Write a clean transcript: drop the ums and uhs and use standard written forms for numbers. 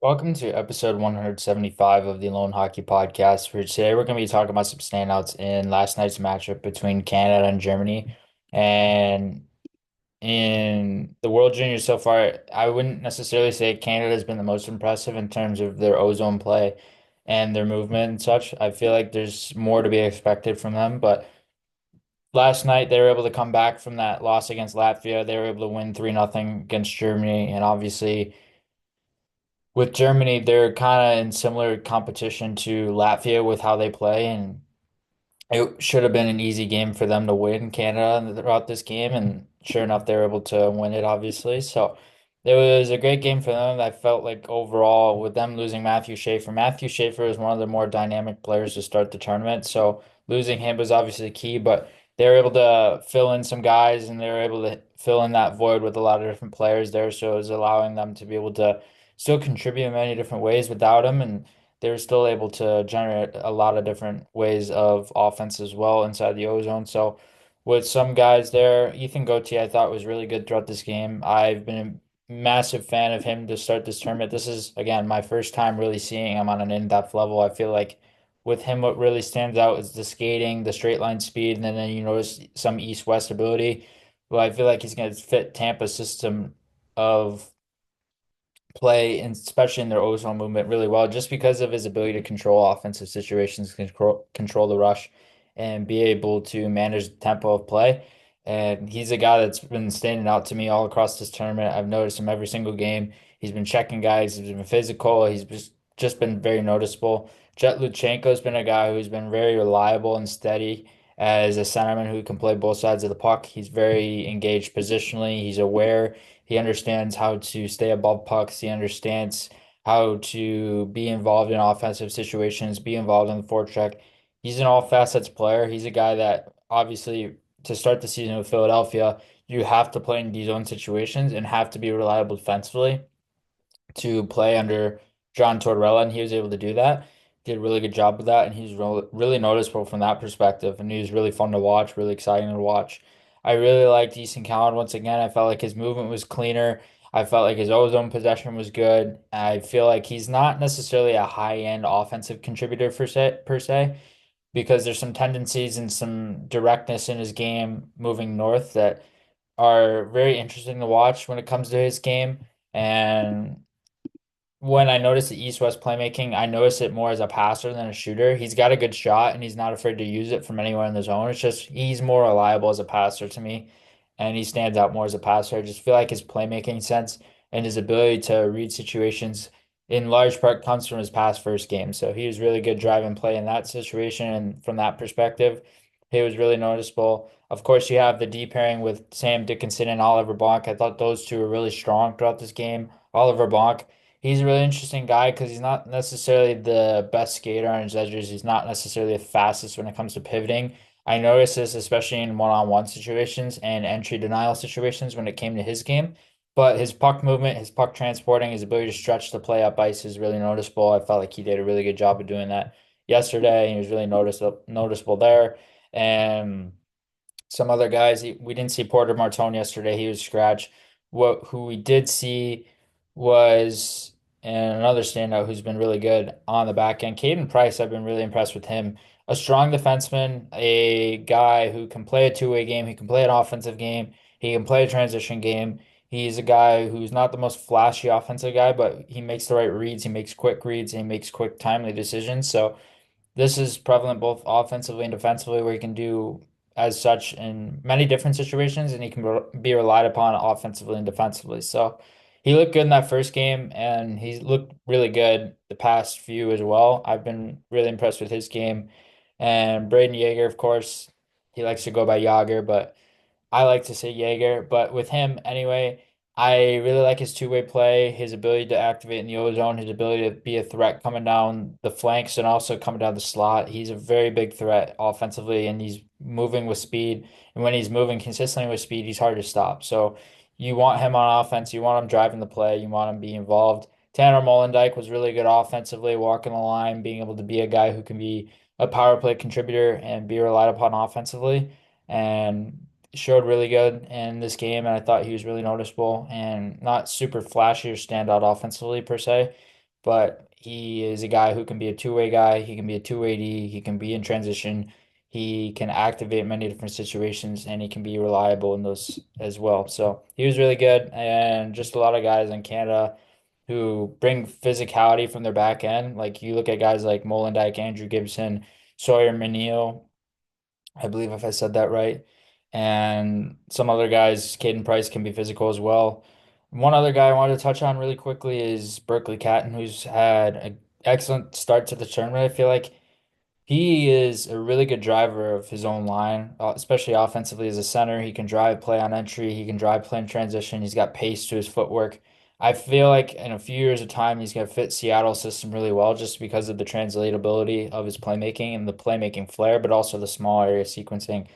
Welcome to episode 175 of the Lone Hockey Podcast. For today, we're going to be talking about some standouts in last night's matchup between Canada and Germany. And in the World Juniors so far, I wouldn't necessarily say Canada has been the most impressive in terms of their ozone play and their movement and such. I feel like there's more to be expected from them, but last night they were able to come back from that loss against Latvia. They were able to win 3-0 against Germany, and obviously with Germany, they're kind of in similar competition to Latvia with how they play, and it should have been an easy game for them to win Canada throughout this game, and sure enough, they were able to win it, obviously. So it was a great game for them. I felt like overall, with them losing Matthew Schaefer was one of the more dynamic players to start the tournament. So losing him was obviously key, but they were able to fill in some guys, and they were able to fill in that void with a lot of different players there. So it was allowing them to be able to still contribute in many different ways without him, and they were still able to generate a lot of different ways of offense as well inside the ozone. So with some guys there, Ethan Gauthier I thought was really good throughout this game. I've been a massive fan of him to start this tournament. This is again my first time really seeing him on an in-depth level. I feel like with him what really stands out is the skating, the straight line speed, and then you notice some east-west ability. Well, I feel like he's going to fit Tampa's system of play, and especially in their ozone movement, really well, just because of his ability to control offensive situations, control the rush, and be able to manage the tempo of play. And he's a guy that's been standing out to me all across this tournament. I've noticed him every single game. He's been checking guys. He's been physical. He's just been very noticeable. Jet Luchenko's been a guy who's been very reliable and steady as a centerman who can play both sides of the puck. He's very engaged positionally. He's aware. He understands how to stay above pucks. He understands how to be involved in offensive situations, be involved in the forecheck. He's an all facets player. He's a guy that obviously to start the season with Philadelphia, you have to play in D zone situations and have to be reliable defensively to play under John Tortorella, and he was able to do that. Did a really good job with that, and he's really noticeable from that perspective. And he was really fun to watch, really exciting to watch. I really liked Easton Cowan once again. I felt like his movement was cleaner. I felt like his ozone possession was good. I feel like he's not necessarily a high-end offensive contributor per se, because there's some tendencies and some directness in his game moving north that are very interesting to watch when it comes to his game. And when I notice the East-West playmaking, I notice it more as a passer than a shooter. He's got a good shot and he's not afraid to use it from anywhere in the zone. It's just he's more reliable as a passer to me, and he stands out more as a passer. I just feel like his playmaking sense and his ability to read situations in large part comes from his past first game. So he was really good drive and play in that situation, and from that perspective, he was really noticeable. Of course, you have the D pairing with Sam Dickinson and Oliver Blanc. I thought those two were really strong throughout this game. Oliver Blanc, he's a really interesting guy because he's not necessarily the best skater on his edges. He's not necessarily the fastest when it comes to pivoting. I noticed this especially in one-on-one situations and entry denial situations when it came to his game. But his puck movement, his puck transporting, his ability to stretch the play up ice is really noticeable. I felt like he did a really good job of doing that yesterday. He was really noticeable there. And some other guys. We didn't see Porter Martone yesterday. He was scratch. Who we did see was and another standout who's been really good on the back end. Caden Price, I've been really impressed with him. A strong defenseman, a guy who can play a two-way game. He can play an offensive game. He can play a transition game. He's a guy who's not the most flashy offensive guy, but he makes the right reads. He makes quick reads. And he makes quick, timely decisions. So this is prevalent both offensively and defensively, where he can do as such in many different situations, and he can be relied upon offensively and defensively. So he looked good in that first game, and he's looked really good the past few as well. I've been really impressed with his game. And Braden Yeager, of course, he likes to go by Yager, but I like to say Jaeger, but with him anyway, I really like his two-way play, his ability to activate in the ozone, his ability to be a threat coming down the flanks and also coming down the slot. He's a very big threat offensively, and he's moving with speed. And when he's moving consistently with speed, he's hard to stop. So you want him on offense, you want him driving the play, you want him being involved. Tanner Molendyk was really good offensively, walking the line, being able to be a guy who can be a power play contributor and be relied upon offensively. And showed really good in this game, and I thought he was really noticeable and not super flashy or stand out offensively per se, but he is a guy who can be a two-way guy. He can be a two-way D. He can be in transition. He can activate many different situations, and he can be reliable in those as well. So he was really good, and just a lot of guys in Canada who bring physicality from their back end. Like you look at guys like Molendijk, Andrew Gibson, Sawyer Manil, I believe if I said that right. And some other guys, Caden Price can be physical as well. One other guy I wanted to touch on really quickly is Berkeley Catton, who's had an excellent start to the tournament. I feel like he is a really good driver of his own line, especially offensively as a center. He can drive play on entry, he can drive play in transition. He's got pace to his footwork. I feel like in a few years of time, he's going to fit Seattle's system really well just because of the translatability of his playmaking and the playmaking flair, but also the small area sequencing.